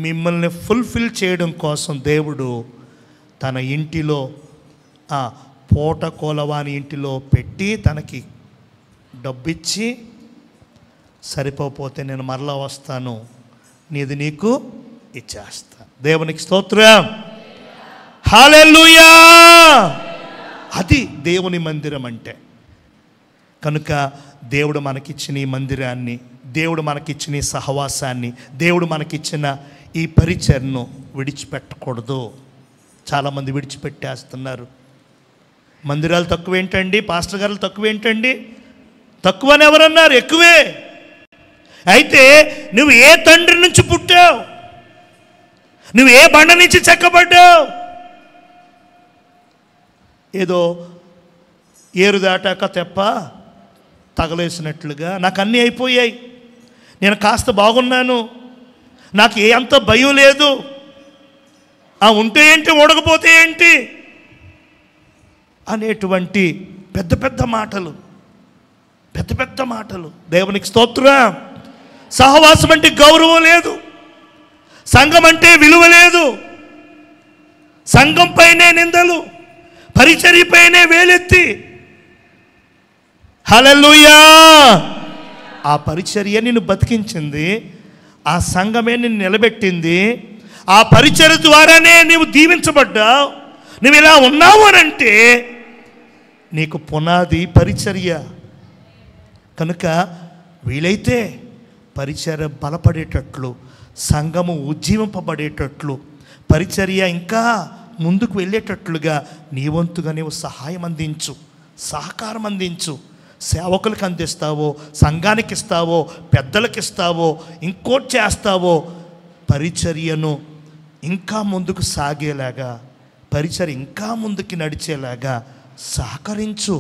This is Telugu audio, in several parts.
మిమ్మల్ని ఫుల్ఫిల్ చేయడం కోసం దేవుడు తన ఇంటిలో పూట కోలవాని ఇంటిలో పెట్టి తనకి డబ్బిచ్చి, సరిపోతే నేను మరలా వస్తాను, నీది నీకు ఇచ్చేస్తా. దేవునికి స్తోత్రం, హల్లెలూయా. అది దేవుని మందిరం అంటే. కనుక దేవుడు మనకిచ్చిన ఈ మందిరాన్ని, దేవుడు మనకిచ్చిన ఈ సహవాసాన్ని, దేవుడు మనకిచ్చిన ఈ పరిచర్ను విడిచిపెట్టకూడదు. చాలామంది విడిచిపెట్టేస్తున్నారు. మందిరాలు తక్కువేంటండి, పాస్టర్ గారు తక్కువేంటండి? తక్కువని ఎవరన్నారు? ఎక్కువే. అయితే నువ్వు ఏ తండ్రి నుంచి పుట్టావు? నువ్వు ఏ బండ నుంచి చెక్కబడ్డావు? ఏదో ఏరు దాటాక తెప్ప తగలేసినట్లుగా నాకు అన్నీ అయిపోయాయి, నేను కాస్త బాగున్నాను, నాకు ఏ అంత భయం లేదు, ఉంటే ఏంటి ఓడకపోతే ఏంటి అనేటువంటి పెద్ద పెద్ద మాటలు, పెద్ద పెద్ద మాటలు. దేవునికి స్తోత్రం. సహవాసం అంటే గౌరవం లేదు, సంఘం అంటే విలువ లేదు, సంఘం పైనే నిందలు, పరిచర్యపైనే వేలెత్తి. హల్లెలూయా. ఆ పరిచర్య నిన్ను బతికించింది, ఆ సంఘమే నిన్ను నిలబెట్టింది, ఆ పరిచర్య ద్వారానే నీవు దీవించబడ్డావు. నువ్వు ఇలా ఉన్నావు అనంటే నీకు పునాది పరిచర్య. కనుక వీలైతే పరిచర్య బలపడేటట్లు, సంఘము ఉజ్జీవింపబడేటట్లు, పరిచర్య ఇంకా ముందుకు వెళ్ళేటట్లుగా నీ వంతుగా నీవు సహాయం అందించు, సహకారం అందించు. సేవకులకు అందిస్తావో, సంఘానికి ఇస్తావో, పెద్దలకు ఇస్తావో, ఇంకోటి చేస్తావో, పరిచర్యను ఇంకా ముందుకు సాగేలాగా, పరిచర్య ఇంకా ముందుకు నడిచేలాగా సహకరించు.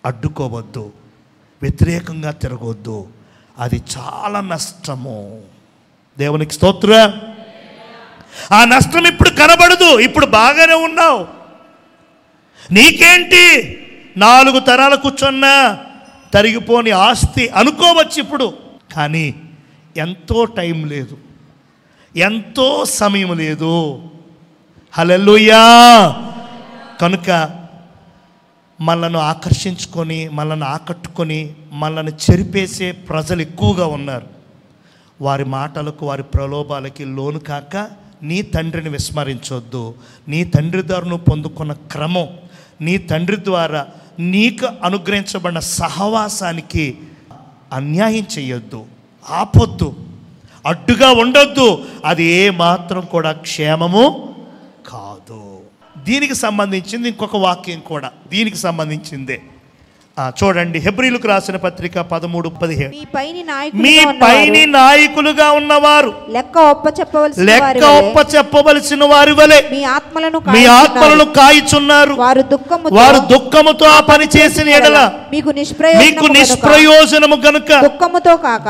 అడ్డుకోవద్దు, వ్యతిరేకంగా తిరగొద్దు. అది చాలా నష్టము. దేవునికి స్తోత్రం. ఆ నష్టం ఇప్పుడు కనబడదు, ఇప్పుడు బాగానే ఉన్నావు. నీకేంటి 4 తరాలు కూర్చున్నా తరిగిపోని ఆస్తి అనుకోవచ్చు ఇప్పుడు. కానీ ఎంతో టైం లేదు, ఎంతో సమయం లేదు. హల్లెలూయా. కనుక మనలను ఆకర్షించుకొని, మనల్ని ఆకట్టుకొని, మనల్ని చెరిపేసే ప్రజలు ఎక్కువగా ఉన్నారు. వారి మాటలకు, వారి ప్రలోభాలకి లోను కాక నీ తండ్రిని విస్మరించొద్దు. నీ తండ్రి ద్వారా నువ్వు పొందుకున్న క్రమం, నీ తండ్రి ద్వారా నీకు అనుగ్రహించబడిన సహవాసానికి అన్యాయం చేయొద్దు, ఆపొద్దు, అడ్డుగా ఉండొద్దు. అది ఏ మాత్రం కూడా క్షేమము కాదు. దీనికి సంబంధించింది ఇంకొక వాక్యం కూడా దీనికి సంబంధించిందే. చూడండి, హెబ్రీయులకు రాసిన పత్రిక 13:17. మీ పైని నాయకులుగా ఉన్నవారు లెక్క ఒప్పచెప్పవలసిన వారి వలె మీ ఆత్మలను కాయిచున్నారు. వారు దుఃఖముతో ఆ పని చేసిన ఎడల మీకు నిష్ప్రయోజనము గనుక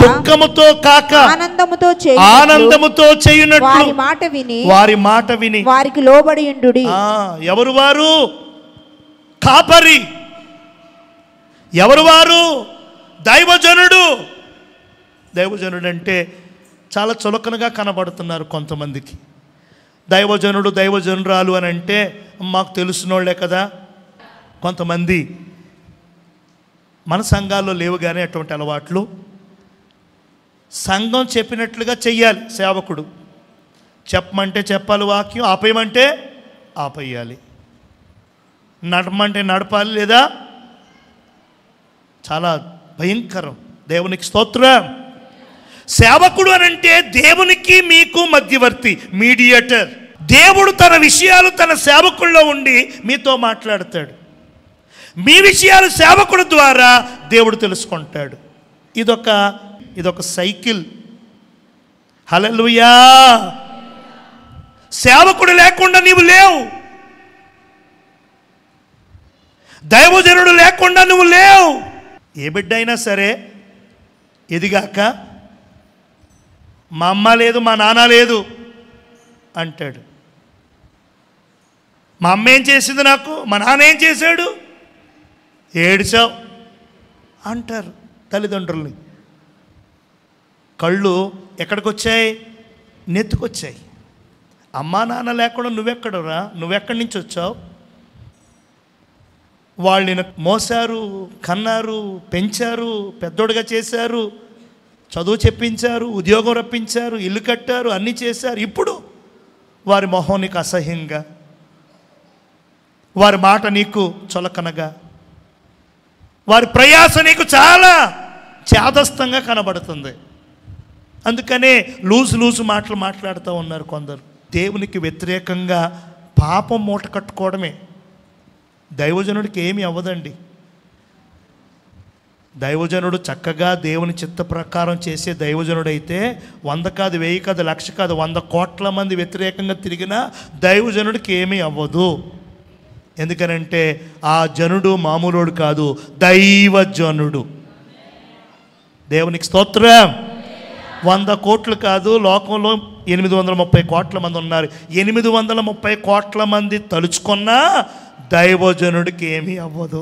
దుఃఖముతో కాక ఆనందముతో చేయునట్లు వారి మాట విని వారికి లోబడి ఉండుడి. ఎవరు వారు? కాపరి. ఎవరు వారు? దైవజనుడు. దైవజనుడు అంటే చాలా చులకనగా కనబడుతున్నారు కొంతమందికి. దైవజనుడు, దైవజనురాలు అని అంటే మాకు తెలిసినోళ్లే కదా. కొంతమంది మన సంఘాల్లో లేవు కానీ అటువంటి అలవాట్లు. సంఘం చెప్పినట్లుగా చెయ్యాలి సేవకుడు. చెప్పమంటే చెప్పాలి వాక్యం, ఆపేయమంటే ఆపేయాలి, నడమంటే నడపాలి, లేదా చాలా భయంకరం. దేవునికి స్తోత్రం. సేవకుడు అనంటే దేవునికి మీకు మధ్యవర్తి, మీడియేటర్. దేవుడు తన విషయాలు తన సేవకుల్లో ఉండి మీతో మాట్లాడతాడు. మీ విషయాలు సేవకుడు ద్వారా దేవుడు తెలుసుకుంటాడు. ఇదొక సైకిల్. హల్లెలూయా. సేవకుడు లేకుండా నీవు లేవు, దైవజనుడు లేకుండా నువ్వు లేవు. ఏ బిడ్డ అయినా సరే ఎదిగాక మా అమ్మ లేదు, మా నాన్న లేదు అంటాడు. మా అమ్మ ఏం చేసింది నాకు, మా నాన్న ఏం చేశాడు, ఏడ్చావు అంటారు తల్లిదండ్రుల్ని. కళ్ళు ఎక్కడికి వచ్చాయి? నెత్తుకొచ్చాయి. అమ్మా నాన్న లేకుండా నువ్వెక్కడరా, నువ్వెక్కడి నుంచి వచ్చావు? వాళ్ళు నేను మోసారు, కన్నారు, పెంచారు, పెద్దోడుగా చేశారు, చదువు చెప్పించారు, ఉద్యోగం రప్పించారు, ఇల్లు కట్టారు, అన్నీ చేశారు. ఇప్పుడు వారి మొహం నీకు అసహ్యంగా, వారి మాట నీకు చులకనగా, వారి ప్రయాస నీకు చాలా చేదస్తంగా కనబడుతుంది. అందుకనే లూజు మాటలు మాట్లాడుతూ ఉన్నారు కొందరు. దేవునికి వ్యతిరేకంగా పాపం మూట కట్టుకోవడమే. దైవజనుడికి ఏమీ అవ్వదండి. దైవజనుడు చక్కగా దేవుని చిత్త ప్రకారం చేసే దైవజనుడైతే 100 కాదు, 1000 కాదు, 1,00,000 కాదు, 100 కోట్ల మంది వ్యతిరేకంగా తిరిగినా దైవజనుడికి ఏమీ అవ్వదు. ఎందుకనంటే ఆ జనుడు మామూలుడు కాదు, దైవజనుడు. దేవునికి స్తోత్రం. 100 కోట్లు కాదు, లోకంలో 830 కోట్ల మంది ఉన్నారు. 830 కోట్ల మంది తలుచుకున్నా దైవజనుడికి ఏమీ అవ్వదు.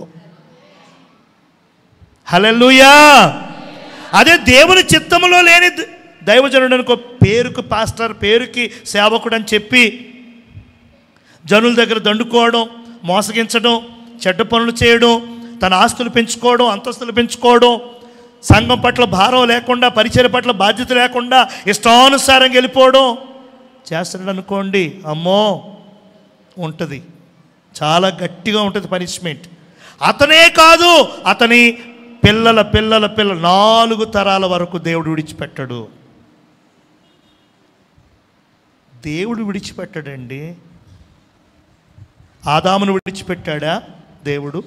హల్లెలూయా. అదే దేవుని చిత్తములో లేని దైవజనుడు అనుకో, పేరుకు పాస్టర్, పేరుకి సేవకుడు అని చెప్పి జనుల దగ్గర దండుకోవడం, మోసగించడం, చెడ్డ పనులు చేయడం, తన ఆస్తులు పెంచుకోవడం, అంతస్తులు పెంచుకోవడం, సంఘం పట్ల భారం లేకుండా, పరిచర్య పట్ల బాధ్యత లేకుండా ఇష్టానుసారంగా వెళ్ళిపోవడం చేస్తాడు అనుకోండి, అమ్మో ఉంటుంది, చాలా గట్టిగా ఉంటుంది పనిష్మెంట్. అతనే కాదు, అతని పిల్లల 4 తరాల వరకు దేవుడు విడిచిపెట్టడు. దేవుడు విడిచిపెట్టాడండి. ఆదామును విడిచిపెట్టాడా దేవుడు?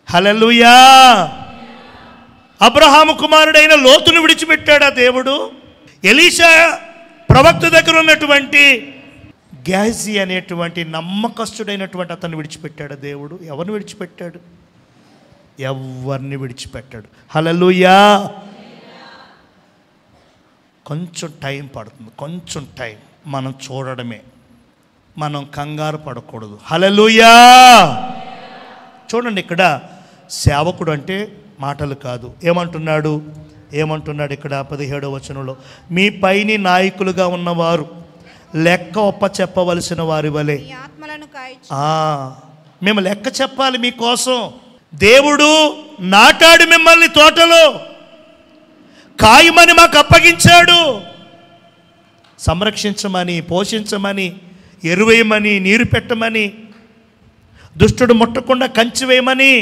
హల్లెలూయా. అబ్రహాము కుమారుడైన లోతును విడిచిపెట్టాడా దేవుడు? ఎలీషా ప్రవక్త దగ్గర ఉన్నటువంటి గేహజీ అనేటువంటి నమ్మకస్తుడైనటువంటి అతన్ని విడిచిపెట్టాడా దేవుడు? ఎవరిని విడిచిపెట్టాడు? ఎవరిని విడిచిపెట్టాడు. హల్లెలూయా. కొంచెం టైం పడుతుంది, కొంచెం టైం. మనం చూడడమే, మనం కంగారు పడకూడదు. హల్లెలూయా. చూడండి, ఇక్కడ సేవకుడు అంటే మాటలు కాదు. ఏమంటున్నాడు ఇక్కడ 17వ వచనంలో, మీ పైని నాయకులుగా ఉన్నవారు లెక్క ఒప్ప చెప్పవలసిన వారి వలె. మేము లెక్క చెప్పాలి మీకోసం. దేవుడు నాటాడు మిమ్మల్ని తోటలో, కాయమని మాకు అప్పగించాడు. సంరక్షించమని, పోషించమని, ఎరువేయమని, నీరు పెట్టమని, దుష్టుడు ముట్టకుండా కంచి వేయమని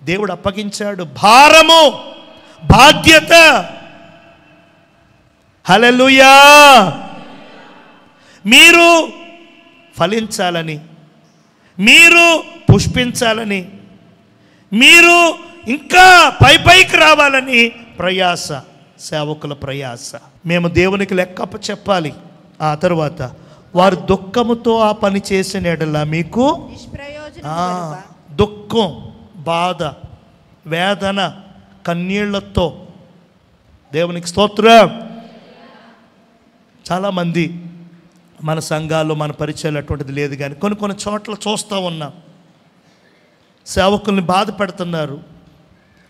దేవుడు అప్పగించాడు. భారము, బాధ్యత. హల్లెలూయా. మీరు ఫలించాలని, మీరు పుష్పించాలని, మీరు ఇంకా పైకి రావాలని ప్రయాస, సేవకుల ప్రయాస. మేము దేవునికి లెక్కప్ప చెప్పాలి. ఆ తరువాత వారు దుఃఖముతో ఆ పని చేసిన ఎడల మీకు దుఃఖం, బాధ, వేదన, కన్నీళ్లతో. దేవునికి స్తోత్రం. చాలామంది మన సంఘాల్లో, మన పరిచయాలు అటువంటిది లేదు, కానీ కొన్ని చోట్ల చూస్తూ ఉన్నాం. సేవకుల్ని బాధ పెడుతున్నారు.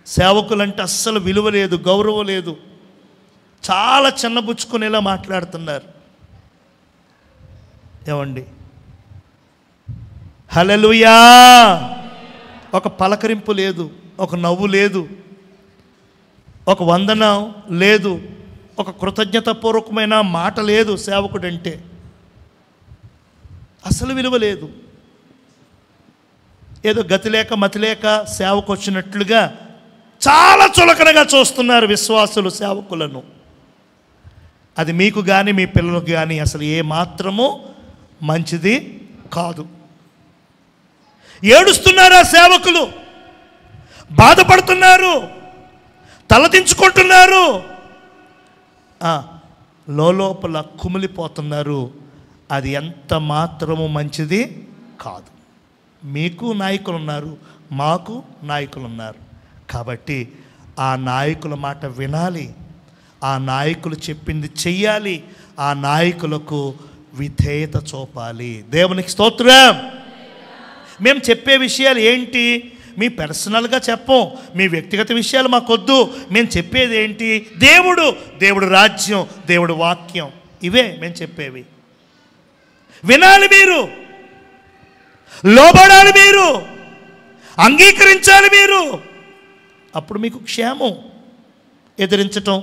సేవకులంటే అస్సలు విలువ లేదు, గౌరవం లేదు, చాలా చిన్నబుచ్చుకునేలా మాట్లాడుతున్నారు. ఏమండి? హల్లెలూయా. ఒక పలకరింపు లేదు, ఒక నవ్వు లేదు, ఒక వందనం లేదు, ఒక కృతజ్ఞతాపూర్వకమైన మాట లేదు. సేవకుడంటే అసలు విలువ లేదు. ఏదో గతి లేక మతి లేక సేవకు వచ్చినట్లుగా చాలా చులకనగా చూస్తున్నారు విశ్వాసులు సేవకులను. అది మీకు కానీ మీ పిల్లలకు కానీ అసలు ఏ మాత్రము మంచిది కాదు. ఏడుస్తున్నారు ఆ సేవకులు, బాధపడుతున్నారు, తలదించుకుంటున్నారు, లోపల కుమిలిపోతున్నారు. అది ఎంత మాత్రము మంచిది కాదు. మీకు నాయకులు ఉన్నారు, మాకు నాయకులు ఉన్నారు. కాబట్టి ఆ నాయకుల మాట వినాలి, ఆ నాయకులు చెప్పింది చెయ్యాలి, ఆ నాయకులకు విధేయత చూపాలి. దేవునికి స్తోత్రం. మేము చెప్పే విషయాలు ఏంటి? మీ పర్సనల్గా చెప్పం, మీ వ్యక్తిగత విషయాలు మాకొద్దు. మేము చెప్పేది ఏంటి? దేవుడు రాజ్యం, దేవుడు వాక్యం, ఇవే మేము చెప్పేవి. వినాలి మీరు, లోబడాలి మీరు, అంగీకరించాలి మీరు. అప్పుడు మీకు క్షేమం. ఎదిరించటం,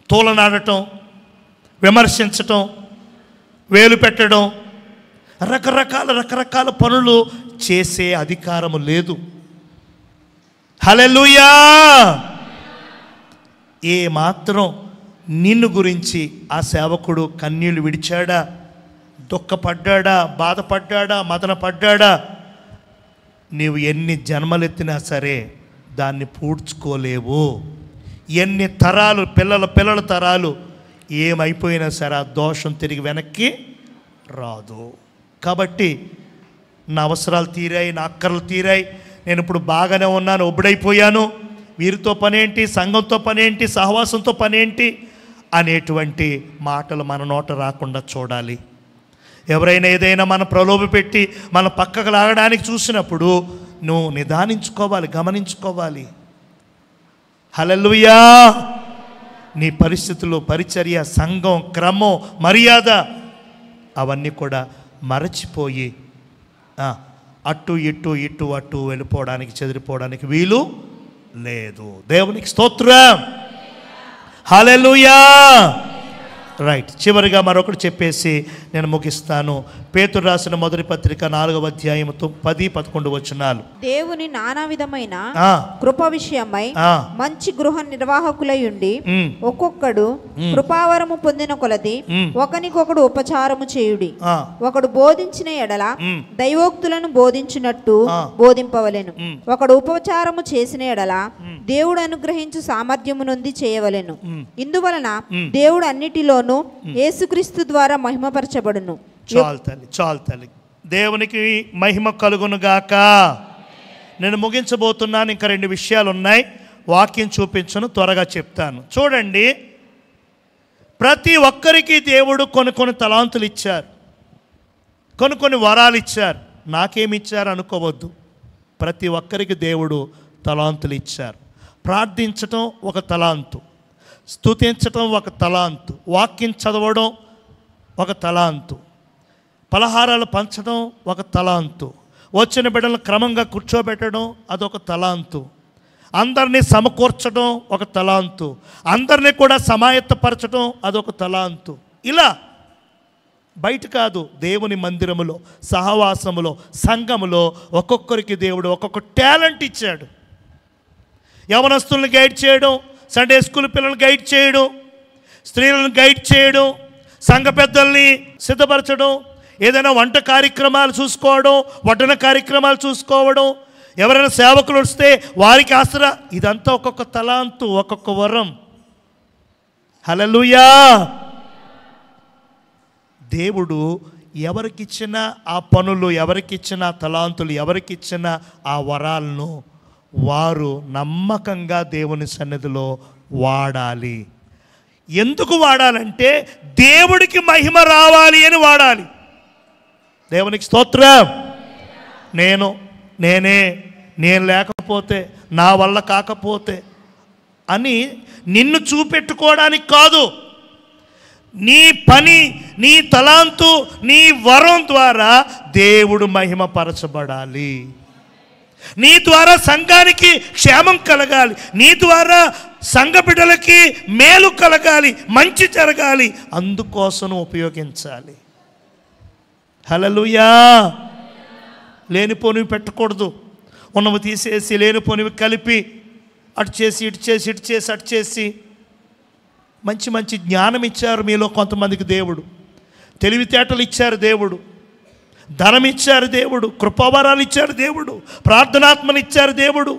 తోలనాడటం, విమర్శించటం, వేలు పెట్టడం, రకరకాల పనులు చేసే అధికారము లేదు. హల్లెలూయా. ఏ మాత్రం నిన్ను గురించి ఆ సేవకుడు కన్నీళ్లు విడిచాడా, దుఃఖపడ్డా, బాధపడ్డా, మదన పడ్డా? నీవు ఎన్ని జన్మలెత్తినా సరే దాన్ని పూడ్చుకోలేవు. ఎన్ని తరాలు, పిల్లల తరాలు ఏమైపోయినా సరే ఆ దోషం తిరిగి వెనక్కి రాదు. కాబట్టి నా అవసరాలు తీరాయి, నా అక్కర్లు తీరాయి, నేను ఇప్పుడు బాగానే ఉన్నాను, ఒబ్బడైపోయాను, వీరితో పనేంటి, సంఘంతో పనేంటి, సహవాసంతో పనేంటి అనేటువంటి మాటలు మన నోట రాకుండా చూడాలి. ఎవరైనా ఏదైనా మన ప్రలోభ పెట్టి మన పక్కకు లాగడానికి చూసినప్పుడు నువ్వు నిదానించుకోవాలి, గమనించుకోవాలి. హల్లెలూయా. నీ పరిస్థితులు, పరిచర్య, సంఘం, క్రమం, మర్యాద అవన్నీ కూడా మరచిపోయి అటు ఇటు వెళ్ళిపోవడానికి, చెదిరిపోవడానికి వీలు లేదు. దేవునికి స్తోత్రం. హల్లెలూయా. రైట్. చివరిగా మరొకటి చెప్పేసి నేను ముగిస్తాను. పేతురు రాసిన మొదటి పత్రిక 4వ అధ్యాయం 10-11 వచనాలు. దేవుని నానా విధమైన కృప విషయమై మంచి గృహ నిర్వాహకులై ఉండి ఒక్కొక్కడు కృపావరము పొందిన కొలది ఒకనికొకడు ఉపచారము చేయుడి. ఒకడు బోధించిన ఎడల దైవోక్తులను బోధించినట్టు బోధింపవలెను. ఒకడు ఉపచారము చేసిన ఎడల దేవుడు అనుగ్రహించు సామర్థ్యము నొంది చేయవలెను. ఇందువలన దేవుడు అన్నిటిలోనూ యేసుక్రీస్తు ద్వారా మహిమపరచబడును. చాలు తల్లి. దేవునికి మహిమ కలుగును గాక. నేను ముగించబోతున్నాను. ఇంకా 2 విషయాలు ఉన్నాయి, వాక్యం చూపించను, త్వరగా చెప్తాను. చూడండి, ప్రతి ఒక్కరికి దేవుడు కొన్ని తలాంతులు ఇచ్చారు, కొన్ని వరాలు ఇచ్చారు. నాకేమి ఇచ్చారు అనుకోవద్దు. ప్రతి ఒక్కరికి దేవుడు తలాంతులు ఇచ్చారు. ప్రార్థించటం ఒక తలాంతు, స్తుతించటం ఒక తలాంతు, వాక్యం చదవడం ఒక తలాంతు, పలహారాలు పంచడం ఒక తలాంతు, వచ్చిన బిడ్డలను క్రమంగా కూర్చోబెట్టడం అదొక తలాంతు, అందరినీ సమకూర్చడం ఒక తలాంతు, అందరినీ కూడా సమాయత్తపరచడం అదొక తలాంతు. ఇలా బయట కాదు, దేవుని మందిరములో, సహవాసములో, సంఘములో ఒక్కొక్కరికి దేవుడు ఒక్కొక్క టాలెంట్ ఇచ్చాడు. యవనస్తులను గైడ్ చేయడం, సండే స్కూల్ పిల్లల్ని గైడ్ చేయడం, స్త్రీలను గైడ్ చేయడం, సంఘ పెద్దల్ని సిద్ధపరచడం, ఏదైనా వంట కార్యక్రమాలు చూసుకోవడం, వడ్డన కార్యక్రమాలు చూసుకోవడం, ఎవరైనా సేవకులు వస్తే వారికి ఆసరా, ఇదంతా ఒక్కొక్క తలాంతు, ఒక్కొక్క వరం. హల్లెలూయా. దేవుడు ఎవరికిచ్చిన ఆ పనులు, ఎవరికిచ్చిన తలాంతులు, ఎవరికిచ్చిన ఆ వరాలను వారు నమ్మకంగా దేవుని సన్నిధిలో వాడాలి. ఎందుకు వాడాలంటే దేవుడికి మహిమ రావాలి అని వాడాలి. దేవునికి స్తోత్రం. నేను లేకపోతే, నా వల్ల కాకపోతే అని నిన్ను చూపెట్టుకోవడానికి కాదు. నీ పని, నీ తలాంతు, నీ వరం ద్వారా దేవుడు మహిమపరచబడాలి. నీ ద్వారా సంఘానికి క్షేమం కలగాలి, నీ ద్వారా సంఘ బిడ్డలకి మేలు కలగాలి, మంచి జరగాలి, అందుకోసం ఉపయోగించాలి. హల్లెలూయా. లేనిపోనివి పెట్టకూడదు, ఉన్నవి తీసేసి లేనిపోనివి కలిపి అటు చేసి ఇటు చేసి ఇటు చేసి అటు చేసి. మంచి మంచి జ్ఞానం ఇచ్చారు మీలో కొంతమందికి దేవుడు, తెలివితేటలు ఇచ్చారు దేవుడు, ధనం ఇచ్చారు దేవుడు, కృపావరాలు ఇచ్చారు దేవుడు, ప్రార్థనాత్మను ఇచ్చారు దేవుడు.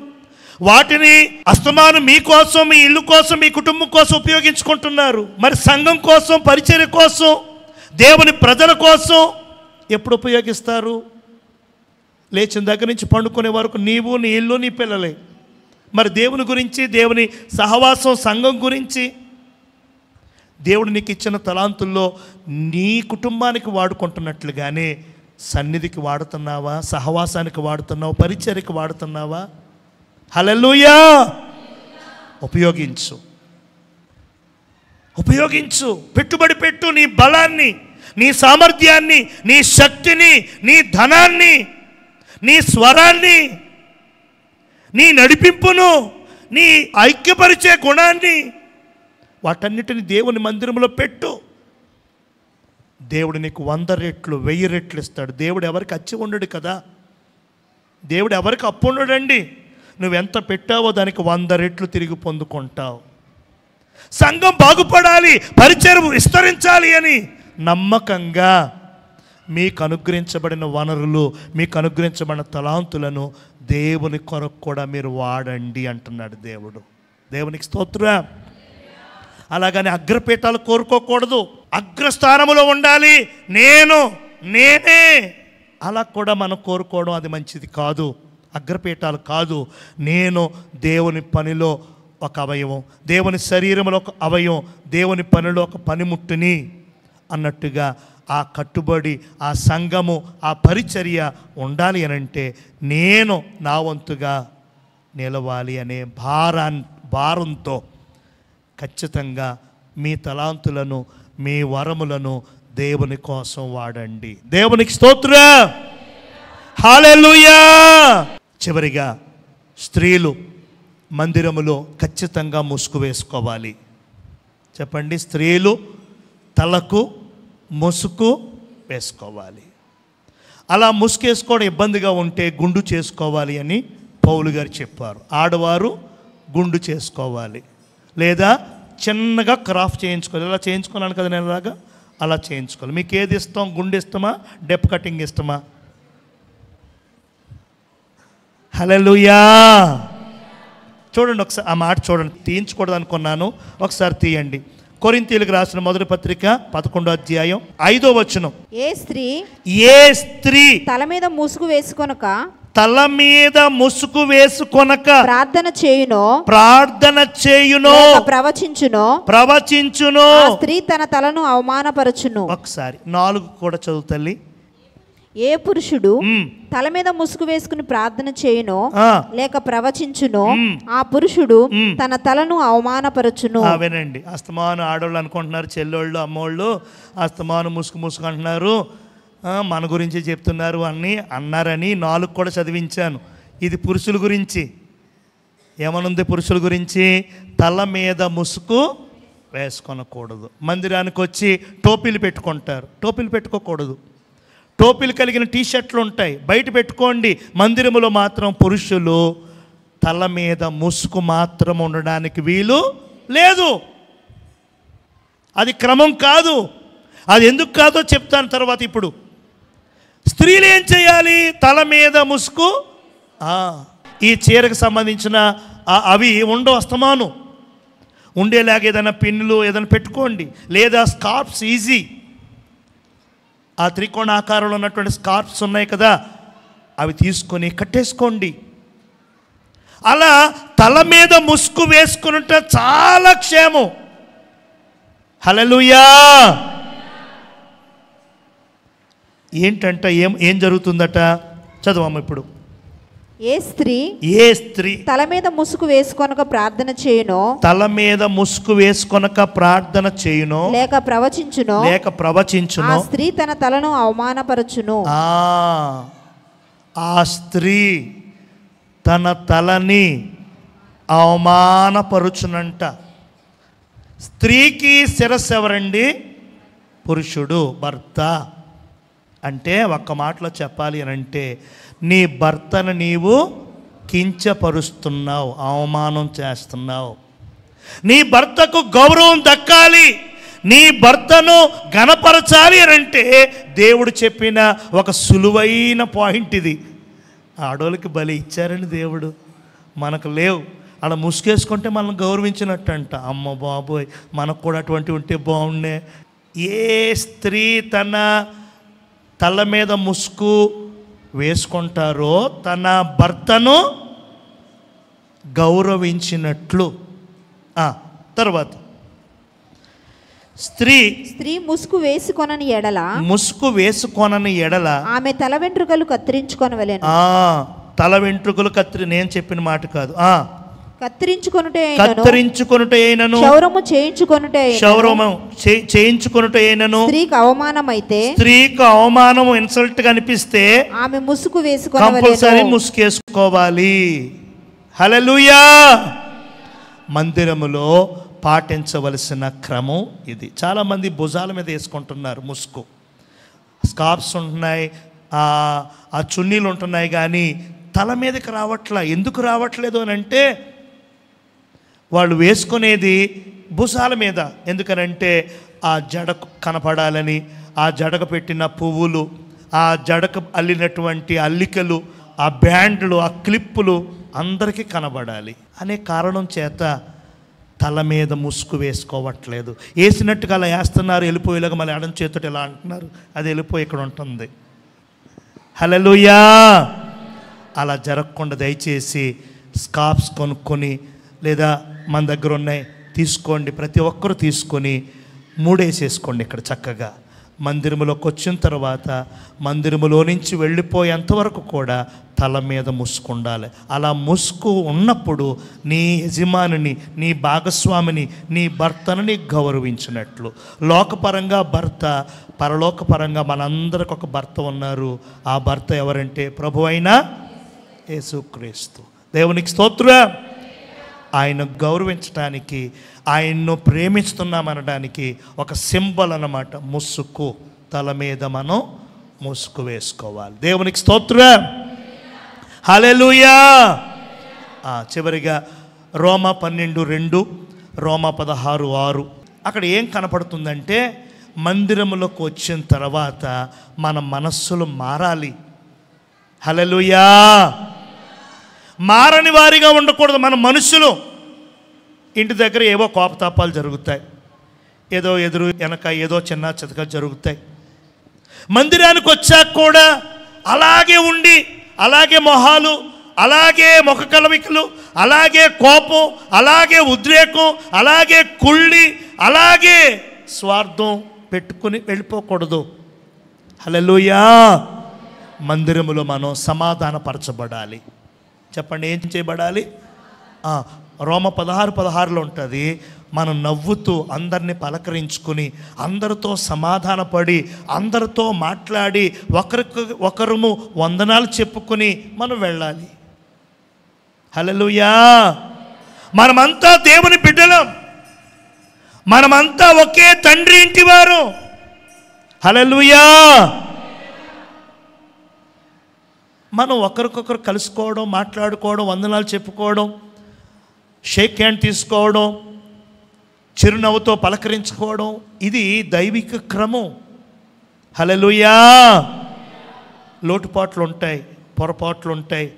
వాటిని అస్తమానం మీకోసం, మీ ఇల్లు కోసం, మీ కుటుంబం కోసం ఉపయోగించుకుంటున్నారు. మరి సంఘం కోసం, పరిచర్య కోసం, దేవుని ప్రజల కోసం ఎప్పుడు ఉపయోగిస్తారు? లేచిన దగ్గర నుంచి పండుకునే వరకు నీవు, నీ ఇల్లు, నీ పిల్లలే. మరి దేవుని గురించి, దేవుని సహవాసం, సంఘం గురించి, దేవుడు నీకు ఇచ్చిన తలాంతుల్లో నీ కుటుంబానికి వాడుకుంటున్నట్లుగానే సన్నిధికి వాడుతున్నావా? సహవాసానికి వాడుతున్నావా? పరిచర్యకి వాడుతున్నావా? హల్లెలూయా! ఉపయోగించు, ఉపయోగించు. పెట్టుబడి పెట్టు. నీ బలాన్ని, నీ సామర్థ్యాన్ని, నీ శక్తిని, నీ ధనాన్ని, నీ స్వరాన్ని, నీ నడిపింపును, నీ ఐక్యపరిచే గుణాన్ని, వాటన్నిటిని దేవుని మందిరంలో పెట్టు. దేవుడు నీకు 100 రెట్లు 1000 రెట్లు ఇస్తాడు. దేవుడు ఎవరికి అచ్చి ఉండడు కదా. దేవుడు ఎవరికి అప్పు ఉండడండి. నువ్వెంత పెట్టావో దానికి 100 రెట్లు తిరిగి పొందుకుంటావు. సంఘం బాగుపడాలి, పరిచయం విస్తరించాలి అని నమ్మకంగా మీకు అనుగ్రహించబడిన వనరులు, మీకు అనుగ్రహించబడిన తలాంతులను దేవుని కొరకు కూడా మీరు వాడండి అంటున్నాడు దేవుడు. దేవునికి స్తోత్రం. అలాగని అగ్రపీఠాలు కోరుకోకూడదు. అగ్రస్థానములో ఉండాలి, నేనే అలా కూడా మనం కోరుకోవడం అది మంచిది కాదు. అగ్రపీఠాలు కాదు. నేను దేవుని పనిలో ఒక అవయవం, దేవుని శరీరంలో ఒక అవయవం, దేవుని పనిలో ఒక పనిముట్టుని అన్నట్టుగా ఆ కట్టుబడి, ఆ సంఘము, ఆ పరిచర్య ఉండాలి అనంటే నేను నా వంతుగా నిలవాలి అనే భారంతో ఖచ్చితంగా మీ తలాంతులను, మీ వరములను దేవుని కోసం వాడండి. దేవునికి స్తోత్రం. హల్లెలూయా. చివరిగా స్త్రీలు మందిరములో ఖచ్చితంగా ముసుగు వేసుకోవాలి. చెప్పండి, స్త్రీలు తలకు ముసుగు వేసుకోవాలి. అలా ముసుగు వేసుకోవడం ఇబ్బందిగా ఉంటే గుండు చేసుకోవాలి అని పౌలు గారు చెప్పారు. ఆడవారు గుండు చేసుకోవాలి, లేదా చిన్నగా క్రాఫ్ట్ చేయించుకోవాలి. ఇలా చేయించుకున్నాను కదా నేను, ఇలాగా అలా చేయించుకోవాలి. మీకు ఏది ఇష్టం? గుండు ఇష్టమా, డెప్ కటింగ్ ఇష్టమా? హల్లెలూయా. చూడండి ఒకసారి ఆ మాట చూడండి. తీయించకూడదు అనుకున్నాను, ఒకసారి తీయండి. కొరింథీయులకు రాసిన మొదటి పత్రిక 11వ అధ్యాయం 5వ వచనం. ఏ స్త్రీ తల మీద ముసుగు వేసుకొనక ప్రార్థన చేయునో ప్రవచించునో స్త్రీ తన తలను అవమానపరచును. ఒకసారి 4 కూడా చదువు తల్లి. ఏ పురుషుడు తల మీద ముసుగు వేసుకుని ప్రార్థన చేయునో లేక ప్రవచించునో ఆ పురుషుడు తన తలను అవమానపరచును. వినండి, అస్తమాను ఆడవాళ్ళు అనుకుంటున్నారు, చెల్లోళ్ళు అమ్మోళ్ళు అస్తమాను ముసుగు అంటున్నారు, మన గురించి చెప్తున్నారు అని అన్నారని 4 కూడా చదివించాను. ఇది పురుషుల గురించి. ఏమనుంది పురుషుల గురించి? తల మీద ముసుగు వేసుకొనకూడదు. మందిరానికి వచ్చి టోపీలు పెట్టుకుంటారు, టోపీలు పెట్టుకోకూడదు. టోపీలు కలిగిన టీషర్ట్లు ఉంటాయి, బయట పెట్టుకోండి. మందిరములో మాత్రం పురుషులు తల మీద ముసుగు మాత్రం ఉండడానికి వీలు లేదు. అది క్రమం కాదు. అది ఎందుకు కాదో చెప్తాను తర్వాత. ఇప్పుడు స్త్రీలు ఏం చేయాలి? తల మీద ముసుగు. ఈ చీరకు సంబంధించిన అవి ఉండవు, అస్తమాను ఉండేలాగా ఏదైనా పిన్నులు ఏదైనా పెట్టుకోండి, లేదా స్కార్ఫ్స్ ఈజీ. ఆ త్రికోణ ఆకారంలో ఉన్నటువంటి స్కార్ఫ్స్ ఉన్నాయి కదా, అవి తీసుకొని కట్టేసుకోండి. అలా తల మీద ముసుగు వేసుకున్నట్టు చాలా క్షేమం. హల్లెలూయా. ఏంటంట, ఏం జరుగుతుందట? చదవమ్మ ఇప్పుడు. ఏ స్త్రీ తల మీద ముసుగు వేసుకొనక ప్రార్థన చేయునో లేక ప్రవచించునో ఆ స్త్రీ తన తలను అవమానపరచును. ఆ స్త్రీ తన తలని అవమానపరుచునంట. స్త్రీకి శిరస్సు ఎవరండి? పురుషుడు, భర్త. అంటే ఒక్క మాటలో చెప్పాలి అని అంటే, నీ భర్తను నీవు కించపరుస్తున్నావు, అవమానం చేస్తున్నావు. నీ భర్తకు గౌరవం దక్కాలి, నీ భర్తను ఘనపరచాలి అని అంటే దేవుడు చెప్పిన ఒక సులువైన పాయింట్ ఇది. ఆడోళ్ళకి బలి ఇచ్చారని దేవుడు, మనకు లేవు. అలా ముసుగేసుకుంటే మనం గౌరవించినట్టు అంట. అమ్మ బాబోయ్, మనకు కూడా అటువంటి ఉంటే బాగుండే. ఏ స్త్రీ తన తల మీద ముసుగు వేసుకుంటారో తన భర్తను గౌరవించినట్లు. తర్వాత స్త్రీ ముసుగు వేసుకొనని ఎడల ఆమె తల వెంట్రుకలు కత్తిరించుకొనవలెను. తల వెంట్రుకలు నేను చెప్పిన మాట కాదు. కత్తిరించుకొనుటే అయినను క్షౌరము చేయించుకొనుటే అయినను స్త్రీకి అవమానము ఇన్సల్ట్ గా అనిపిస్తే ఆమె ముసుగు కంపల్సరీ ముసుకేసుకోవాలి. హల్లెలూయా. మందిరములో పాటించవలసిన క్రమం ఇది. చాలామంది భుజాల మీద వేసుకుంటున్నారు ముసుగు, స్కార్ఫ్స్ ఉంటున్నాయి, ఆ చున్నీలు ఉంటున్నాయి, కానీ తల మీదకి రావట్లా. ఎందుకు రావట్లేదు అని అంటే వాళ్ళు వేసుకునేది భుజాల మీద. ఎందుకనంటే ఆ జడకు కనపడాలని, ఆ జడకు పెట్టిన పువ్వులు, ఆ జడకు అల్లినటువంటి అల్లికలు, ఆ బ్యాండ్లు, ఆ క్లిప్పులు అందరికీ కనబడాలి అనే కారణం చేత తల మీద ముసుగు వేసుకోవట్లేదు. వేసినట్టుగా అలా వేస్తున్నారు, వెళ్ళిపోయేలాగా మళ్ళీ ఎడం చేతుట ఇలా అంటున్నారు, అది వెళ్ళిపోయి ఇక్కడ ఉంటుంది. హల్లెలూయా. అలా జరగకుండా దయచేసి స్కార్ఫ్స్ కొనుక్కొని, లేదా మన దగ్గర ఉన్నాయి తీసుకోండి, ప్రతి ఒక్కరూ తీసుకొని మూడేసేసుకోండి. ఇక్కడ చక్కగా మందిరములోకి వచ్చిన తర్వాత మందిరములో నుంచి వెళ్ళిపోయేంతవరకు కూడా తల మీద ముసుగు ఉండాలి. అలా ముసుగు ఉన్నప్పుడు నీ యజమానిని, నీ భాగస్వామిని, నీ భర్తను నీ గౌరవించినట్లు. లోకపరంగా భర్త, పరలోకపరంగా మనందరికి ఒక భర్త ఉన్నారు. ఆ భర్త ఎవరంటే ప్రభువైన యేసుక్రీస్తు. దేవునికి స్తోత్రం. ఆయన గౌరవించడానికి, ఆయన్ను ప్రేమిస్తున్నామనడానికి ఒక సింబల్ అన్నమాట ముసుగు. తల మీద మనం ముసుగు వేసుకోవాలి. దేవునికి స్తోత్రం. హల్లెలూయా. చివరిగా రోమా 12:2, రోమా 16:6 అక్కడ ఏం కనపడుతుందంటే మందిరములోకి వచ్చిన తర్వాత మన మనస్సులు మారాలి. హల్లెలూయా. మారని వారిగా ఉండకూడదు. మన మనుషులు ఇంటి దగ్గర ఏవో కోపతాపాలు జరుగుతాయి, ఏదో ఎదురు వెనక ఏదో చిన్న చితక జరుగుతాయి. మందిరానికి వచ్చాక కూడా అలాగే ఉండి, అలాగే మొహాలు, అలాగే ముఖ కలవికలు, అలాగే కోపం, అలాగే ఉద్రేకం, అలాగే కుళ్ళి, అలాగే స్వార్థం పెట్టుకుని వెళ్ళిపోకూడదు. హల్లెలూయా. మందిరములో మనం సమాధానపరచబడాలి. చెప్పండి, ఏం చేయబడాలి? రోమా 16:16 ఉంటుంది, మనం నవ్వుతూ అందరినీ పలకరించుకుని, అందరితో సమాధానపడి, అందరితో మాట్లాడి, ఒకరము వందనాలు చెప్పుకొని మనం వెళ్ళాలి. హల్లెలూయా. మనమంతా దేవుని బిడ్డలం, మనమంతా ఒకే తండ్రి ఇంటి వారు. హల్లెలూయా. మనం ఒకరికొకరు కలుసుకోవడం, మాట్లాడుకోవడం, వందనాలు చెప్పుకోవడం, షేక్ హ్యాండ్ తీసుకోవడం, చిరునవ్వుతో పలకరించుకోవడం, ఇది దైవిక క్రమం. హల్లెలూయా. లోటుపాట్లు ఉంటాయి, పొరపాట్లు ఉంటాయి,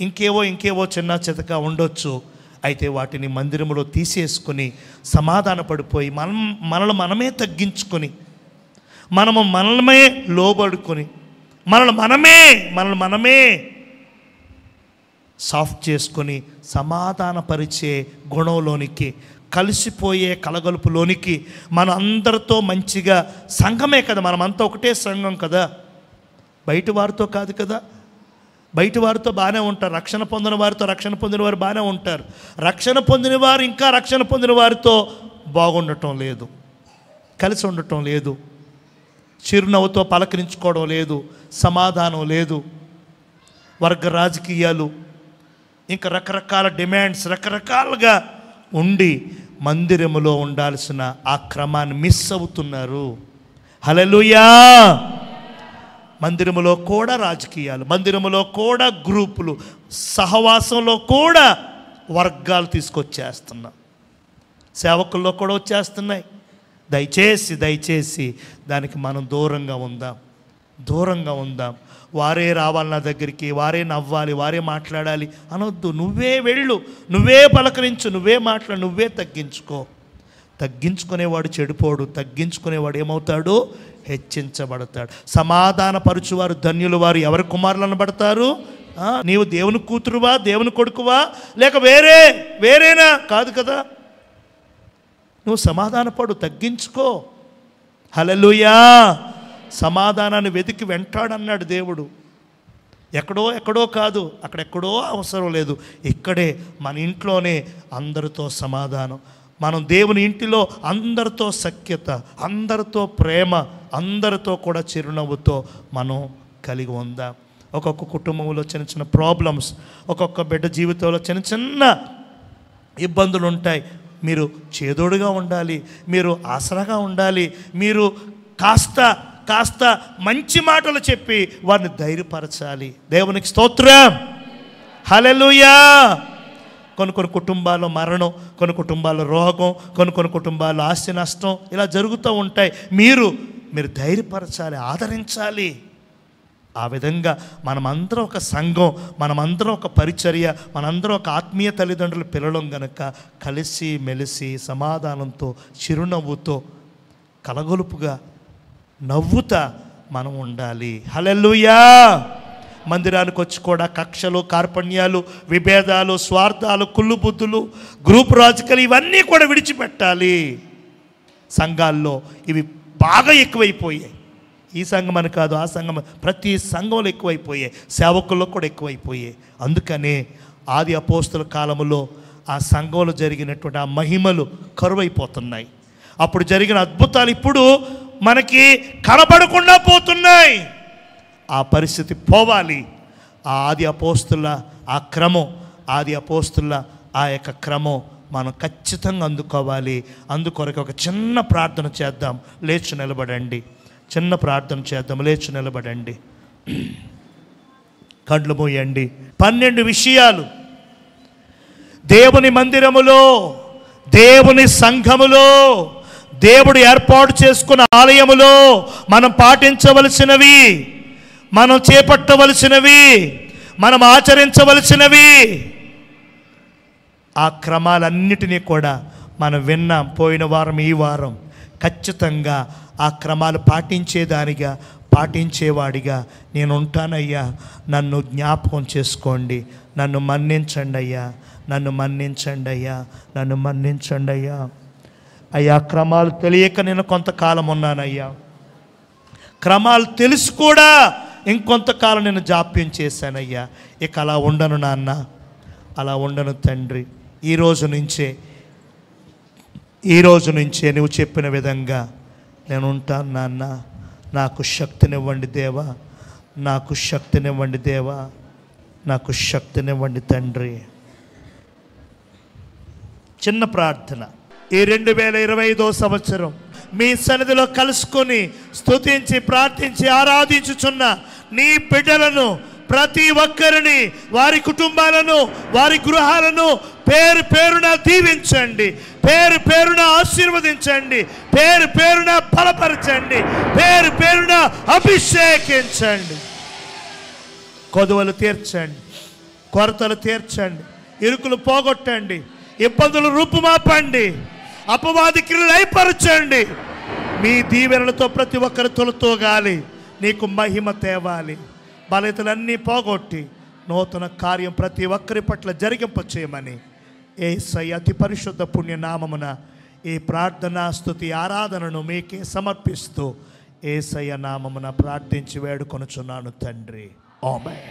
ఇంకేవో చిన్న చితక ఉండొచ్చు. అయితే వాటిని మందిరములో తీసేసుకొని సమాధాన పడిపోయి మనల్ని మనమే తగ్గించుకొని, మనమే లోబడుకొని, మనల్ని మనమే సాఫ్ట్ చేసుకొని సమాధానపరిచే గుణంలోనికి, కలిసిపోయే కలగలుపులోనికి, మన అందరితో మంచిగా, సంఘమే కదా, మనమంతా ఒకటే సంఘం కదా, బయట వారితో కాదు కదా. బయట వారితో బాగానే ఉంటారు, రక్షణ పొందిన వారితో రక్షణ పొందిన వారు బాగానే ఉంటారు. రక్షణ పొందిన వారు ఇంకా రక్షణ పొందిన వారితో బాగుండటం లేదు, కలిసి ఉండటం లేదు, చిరునవ్వుతో పలకరించుకోవడం లేదు, సమాధానం లేదు, వర్గ రాజకీయాలు, ఇంకా రకరకాల డిమాండ్స్, రకరకాలుగా ఉండి మందిరములో ఉండాల్సిన ఆ క్రమాన్ని మిస్ అవుతున్నారు. హల్లెలూయా. మందిరములో కూడా రాజకీయాలు, మందిరములో కూడా గ్రూపులు, సహవాసంలో కూడా వర్గాలు తీసుకొచ్చేస్తున్నాం, సేవకుల్లో కూడా వచ్చేస్తున్నాయి. దయచేసి దానికి మనం దూరంగా ఉందాం. వారే రావాలి నా దగ్గరికి, వారే నవ్వాలి, వారే మాట్లాడాలి అనొద్దు. నువ్వే వెళ్ళు, నువ్వే పలకరించు, నువ్వే మాట్లాడు, నువ్వే తగ్గించుకునేవాడు చెడిపోడు, తగ్గించుకునేవాడు ఏమవుతాడు? హెచ్చించబడతాడు. సమాధానపరుచువారు ధన్యులు వారు. ఎవరి కుమారులు అనబడతారు? నీవు దేవుని కూతురువా, దేవుని కొడుకువా, లేక వేరేనా? కాదు కదా. నువ్వు సమాధానపడు, తగ్గించుకో. హల్లెలూయా. సమాధానాన్ని వెతికి వెంటాడన్నాడు దేవుడు. ఎక్కడో కాదు, అక్కడెక్కడో అవసరం లేదు, ఇక్కడే మన ఇంట్లోనే అందరితో సమాధానం. మనం దేవుని ఇంటిలో అందరితో సఖ్యత, అందరితో ప్రేమ, అందరితో కూడా చిరునవ్వుతో మనం కలిగి ఉందాం. ఒక్కొక్క కుటుంబంలో చిన్న చిన్న ప్రాబ్లమ్స్, ఒక్కొక్క బిడ్డ జీవితంలో చిన్న చిన్న ఇబ్బందులు ఉంటాయి. మీరు చేదోడుగా ఉండాలి, మీరు ఆసరాగా ఉండాలి, మీరు కాస్త మంచి మాటలు చెప్పి వారిని ధైర్యపరచాలి. దేవునికి స్తోత్రం. హల్లెలూయా. కొన్ని కుటుంబాల్లో మరణం, కొన్ని కుటుంబాల్లో రోగం, కొన్ని కుటుంబాల్లో ఆస్తి నష్టం, ఇలా జరుగుతూ ఉంటాయి. మీరు ధైర్యపరచాలి, ఆదరించాలి. ఆ విధంగా మనమందరం ఒక సంఘం, మనమందరం ఒక పరిచర్య, మనందరం ఒక ఆత్మీయ తల్లిదండ్రుల పిల్లలం గనక కలిసి మెలిసి సమాధానంతో చిరునవ్వుతో కలగొలుపుగా నవ్వుతా మనం ఉండాలి. హల్లెలూయా. మందిరానికి వచ్చి కూడా కక్షలు, కార్పణ్యాలు, విభేదాలు, స్వార్థాలు, కుళ్ళు బుద్ధులు, గ్రూప్ రాజకీయాలు ఇవన్నీ కూడా విడిచిపెట్టాలి. సంఘాల్లో ఇవి బాగా ఎక్కువైపోయాయి. ఈ సంఘం అని కాదు, ఆ సంఘం, ప్రతి సంఘంలో ఎక్కువైపోయాయి, సేవకుల్లో కూడా ఎక్కువైపోయాయి. అందుకనే ఆది అపోస్తుల కాలంలో ఆ సంఘంలో జరిగినటువంటి ఆ మహిమలు కరువైపోతున్నాయి. అప్పుడు జరిగిన అద్భుతాలు ఇప్పుడు మనకి కనబడకుండా పోతున్నాయి. ఆ పరిస్థితి పోవాలి. ఆ ఆది అపోస్తుల ఆ క్రమం, ఆది అపోస్తుల ఆ యొక్క క్రమం మనం ఖచ్చితంగా అందుకోవాలి. అందుకొరకు ఒక చిన్న ప్రార్థన చేద్దాం. లేచి నిలబడండి, చిన్న ప్రార్థన చేద్దాం. లేచి నిలబడండి, కళ్ళు మూయండి. 12 విషయాలు దేవుని మందిరములో, దేవుని సంఘములో, దేవుడు ఏర్పాటు చేసుకున్న ఆలయములో మనం పాటించవలసినవి, మనం చేపట్టవలసినవి, మనం ఆచరించవలసినవి. ఆ క్రమాలన్నిటినీ కూడా మనం విన్నాం పోయిన వారం, ఈ వారం. ఖచ్చితంగా ఆ క్రమాలు పాటించేవాడిగా నేను ఉంటానయ్యా. నన్ను జ్ఞాపకం చేసుకోండి, నన్ను మన్నించండి అయ్యా, నన్ను మన్నించండి అయ్యా, నన్ను మన్నించండి అయ్యా. అయ్యా, క్రమాలు తెలియక నేను కొంతకాలం ఉన్నానయ్యా, క్రమాలు తెలుసు కూడా ఇంకొంతకాలం నేను జాప్యం చేశానయ్యా. ఇక అలా ఉండను నాన్న, అలా ఉండను తండ్రి. ఈ రోజు నుంచే నువ్వు చెప్పిన విధంగా నేను ఉంటాను నాన్న. నాకు శక్తినివ్వండి దేవా, నాకు శక్తినివ్వండి దేవా, నాకు శక్తినివ్వండి తండ్రి. చిన్న ప్రార్థన. ఈ 2025వ సంవత్సరం మీ సన్నిధిలో కలుసుకొని స్తుతించి ప్రార్థించి ఆరాధించుచున్న నీ బిడ్డలను, ప్రతి ఒక్కరిని, వారి కుటుంబాలను, వారి గృహాలను పేరు పేరున దీవించండి, పేరు పేరున ఆశీర్వదించండి, పేరు పేరున బలపరచండి, పేరు పేరున అభిషేకించండి. కొదువలు తీర్చండి, కొరతలు తీర్చండి, ఇరుకులు పోగొట్టండి, ఇబ్బందులు రూపుమాపండి, అపవాది క్రియలు లయపరచండి. మీ దీవెనలతో ప్రతి ఒక్కరు తొలతూగాలి, నీకు మహిమ తేవాలి. బలహీనతలన్నీ పోగొట్టి నూతన కార్యం ప్రతి ఒక్కరి పట్ల జరిగింపచేయమని యేసయ్య అతి పరిశుద్ధ పుణ్యనామమున ఈ ప్రార్థనా స్తుతి ఆరాధనను మీకే సమర్పిస్తూ యేసయ్య నామమున ప్రార్థించి వేడుకొనుచున్నాను తండ్రి. ఆమేన్.